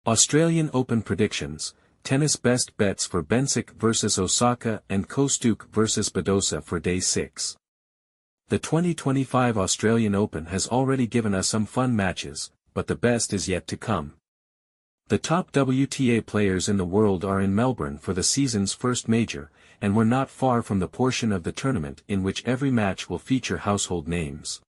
Australian Open predictions, tennis best bets for Bencic vs Osaka and Kostyuk vs Badosa for Day 6. The 2025 Australian Open has already given us some fun matches, but the best is yet to come. The top WTA players in the world are in Melbourne for the season's first major, and we're not far from the portion of the tournament in which every match will feature household names.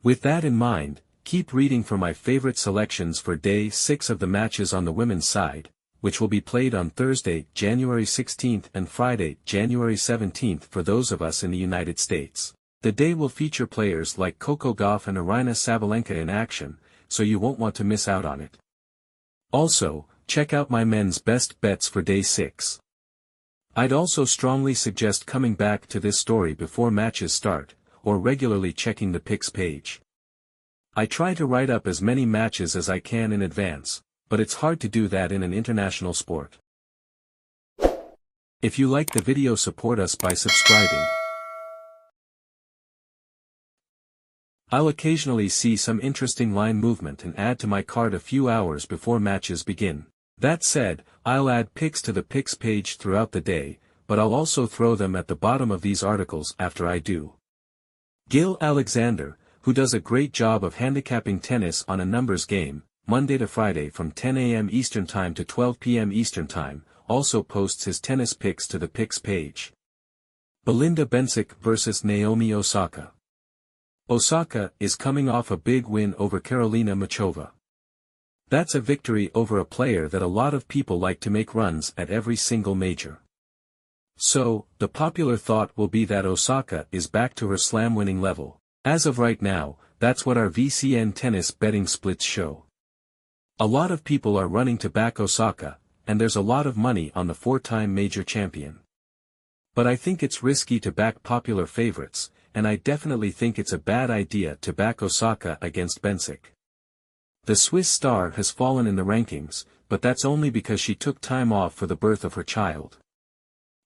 With that in mind, keep reading for my favorite selections for Day 6 of the matches on the women's side, which will be played on Thursday, January 16th and Friday, January 17th for those of us in the United States. The day will feature players like Coco Gauff and Aryna Sabalenka in action, so you won't want to miss out on it. Also, check out my men's best bets for Day 6. I'd also strongly suggest coming back to this story before matches start, or regularly checking the picks page. I try to write up as many matches as I can in advance, but it's hard to do that in an international sport. If you like the video, support us by subscribing. I'll occasionally see some interesting line movement and add to my card a few hours before matches begin. That said, I'll add picks to the picks page throughout the day, but I'll also throw them at the bottom of these articles after I do. Gil Alexander, who does a great job of handicapping tennis on a numbers game, Monday to Friday from 10 a.m. Eastern Time to 12 p.m. Eastern Time, also posts his tennis picks to the picks page. Belinda Bencic vs Naomi Osaka. Osaka is coming off a big win over Karolina Muchova. That's a victory over a player that a lot of people like to make runs at every single major. So, the popular thought will be that Osaka is back to her slam-winning level. As of right now, that's what our VCN tennis betting splits show. A lot of people are running to back Osaka, and there's a lot of money on the four-time major champion. But I think it's risky to back popular favorites, and I definitely think it's a bad idea to back Osaka against Bencic. The Swiss star has fallen in the rankings, but that's only because she took time off for the birth of her child.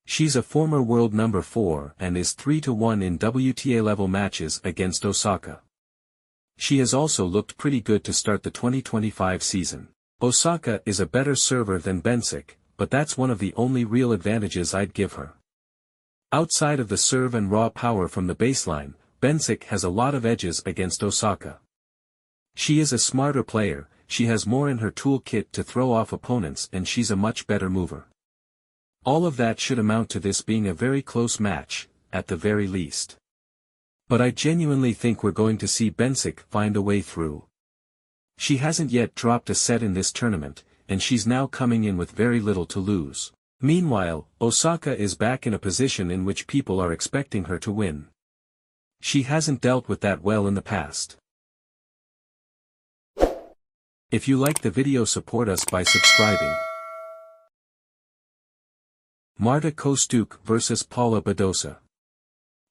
She's a former world number 4 and is 3-1 in WTA-level matches against Osaka. She has also looked pretty good to start the 2025 season. Osaka is a better server than Bencic, but that's one of the only real advantages I'd give her. Outside of the serve and raw power from the baseline, Bencic has a lot of edges against Osaka. She is a smarter player, she has more in her toolkit to throw off opponents, and she's a much better mover. All of that should amount to this being a very close match, at the very least. But I genuinely think we're going to see Bencic find a way through. She hasn't yet dropped a set in this tournament, and she's now coming in with very little to lose. Meanwhile, Osaka is back in a position in which people are expecting her to win. She hasn't dealt with that well in the past. If you like the video, support us by subscribing. Marta Kostyuk vs Paula Badosa.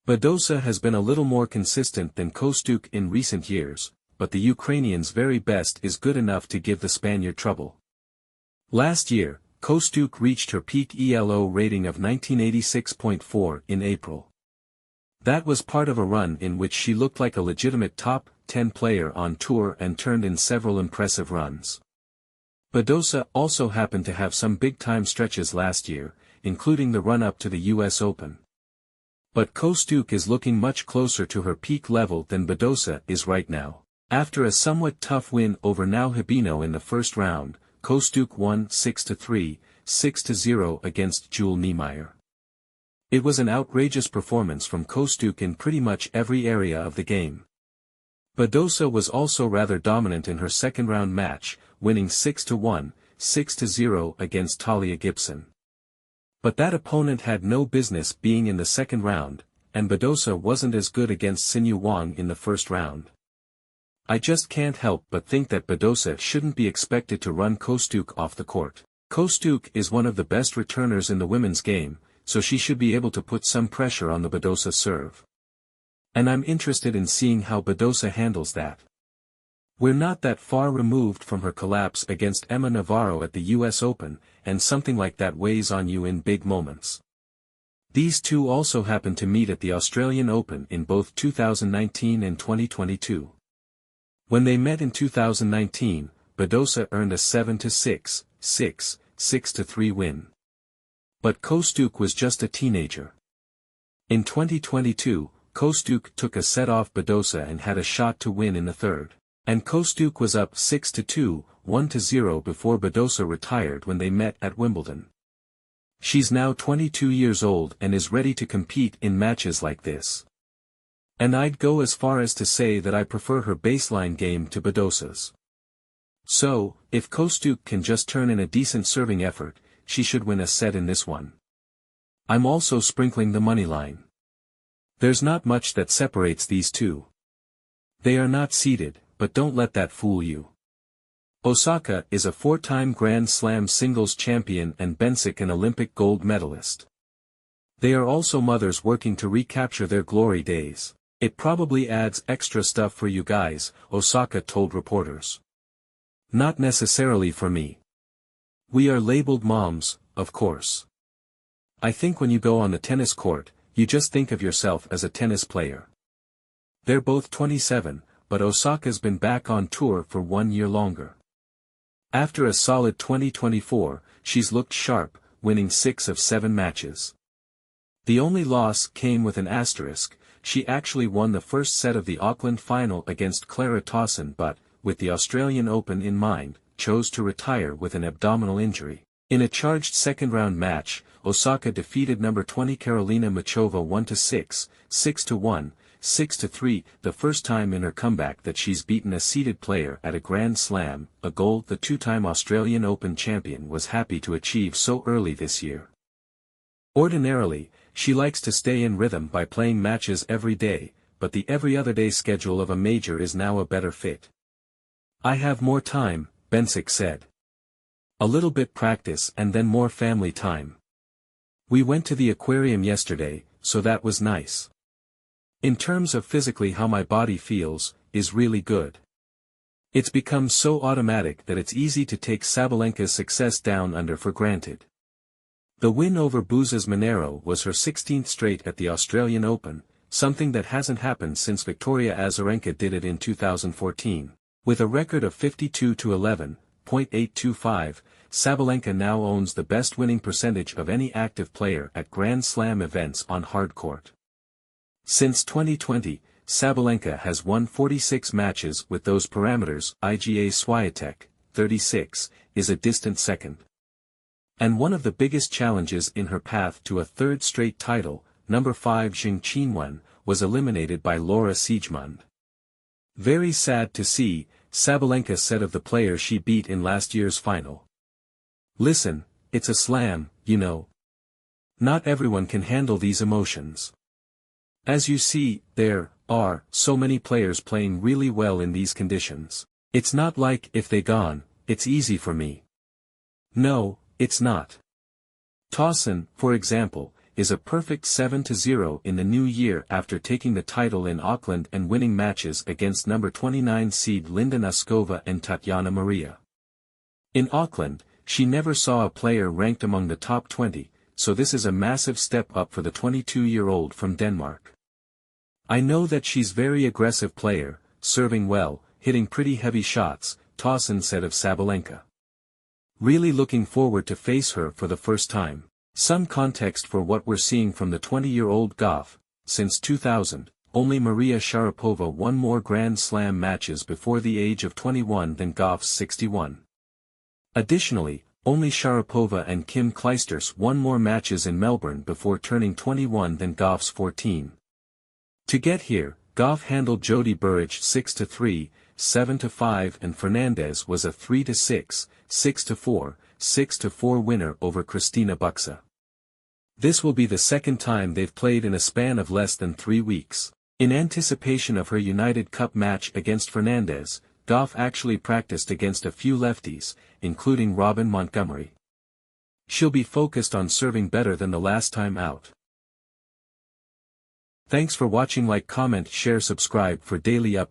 Badosa has been a little more consistent than Kostyuk in recent years, but the Ukrainian's very best is good enough to give the Spaniard trouble. Last year, Kostyuk reached her peak ELO rating of 1986.4 in April. That was part of a run in which she looked like a legitimate top 10 player on tour and turned in several impressive runs. Badosa also happened to have some big-time stretches last year, including the run-up to the US Open. But Kostyuk is looking much closer to her peak level than Badosa is right now. After a somewhat tough win over Nao Hibino in the first round, Kostyuk won 6-3, 6-0 against Jule Niemeyer. It was an outrageous performance from Kostyuk in pretty much every area of the game. Badosa was also rather dominant in her second-round match, winning 6-1, 6-0 against Talia Gibson. But that opponent had no business being in the second round, and Badosa wasn't as good against Xinyu Wang in the first round. I just can't help but think that Badosa shouldn't be expected to run Kostyuk off the court. Kostyuk is one of the best returners in the women's game, so she should be able to put some pressure on the Badosa serve. And I'm interested in seeing how Badosa handles that. We're not that far removed from her collapse against Emma Navarro at the US Open, and something like that weighs on you in big moments. These two also happened to meet at the Australian Open in both 2019 and 2022. When they met in 2019, Badosa earned a 7-6, 6, 6-3 win. But Kostyuk was just a teenager. In 2022, Kostyuk took a set off Badosa and had a shot to win in the third. And Kostyuk was up 6-2, 1-0 before Badosa retired when they met at Wimbledon. She's now 22 years old and is ready to compete in matches like this. And I'd go as far as to say that I prefer her baseline game to Badosa's. So, if Kostyuk can just turn in a decent serving effort, she should win a set in this one. I'm also sprinkling the money line. There's not much that separates these two. They are not seeded, but don't let that fool you. Osaka is a 4-time Grand Slam singles champion and Bencic an Olympic gold medalist. They are also mothers working to recapture their glory days. It probably adds extra stuff for you guys, Osaka told reporters. Not necessarily for me. We are labeled moms, of course. I think when you go on the tennis court, you just think of yourself as a tennis player. They're both 27, but Osaka's been back on tour for 1 year longer. After a solid 2024, she's looked sharp, winning 6 of 7 matches. The only loss came with an asterisk. She actually won the first set of the Auckland final against Clara Tauson but, with the Australian Open in mind, chose to retire with an abdominal injury. In a charged second-round match, Osaka defeated number 20 Karolina Muchova 1-6, 6-1, 6-3, the first time in her comeback that she's beaten a seeded player at a Grand Slam, a goal the 2-time Australian Open champion was happy to achieve so early this year. Ordinarily, she likes to stay in rhythm by playing matches every day, but the every other day schedule of a major is now a better fit. I have more time, Bencic said. A little bit practice and then more family time. We went to the aquarium yesterday, so that was nice. In terms of physically how my body feels, is really good. It's become so automatic that it's easy to take Sabalenka's success down under for granted. The win over Buses Monero was her 16th straight at the Australian Open, something that hasn't happened since Victoria Azarenka did it in 2014. With a record of 52-11.825, Sabalenka now owns the best winning percentage of any active player at Grand Slam events on hardcourt. Since 2020, Sabalenka has won 46 matches with those parameters. Iga Swiatek, 36, is a distant second. And one of the biggest challenges in her path to a third straight title, number 5 Zheng Qinwen, was eliminated by Laura Siegemund. Very sad to see, Sabalenka said of the player she beat in last year's final. Listen, it's a slam, you know. Not everyone can handle these emotions. As you see, there are so many players playing really well in these conditions. It's not like if they gone, it's easy for me. No, it's not. Tauson, for example, is a perfect 7-0 in the new year after taking the title in Auckland and winning matches against number 29 seed Linda Noskova and Tatiana Maria. In Auckland, she never saw a player ranked among the top 20, so this is a massive step up for the 22-year-old from Denmark. I know that she's very aggressive player, serving well, hitting pretty heavy shots, Tauson said of Sabalenka. Really looking forward to face her for the first time. Some context for what we're seeing from the 20-year-old Goff. Since 2000, only Maria Sharapova won more Grand Slam matches before the age of 21 than Goff's 61. Additionally, only Sharapova and Kim Clijsters won more matches in Melbourne before turning 21 than Goff's 14. To get here, Goff handled Jody Burrage 6-3, 7-5 and Fernandez was a 3-6, 6-4, 6-4 winner over Kristina Buxa. This will be the second time they've played in a span of less than 3 weeks. In anticipation of her United Cup match against Fernandez, Goff actually practiced against a few lefties, including Robin Montgomery. She'll be focused on serving better than the last time out. Thanks for watching. Like, comment, share, subscribe for daily updates.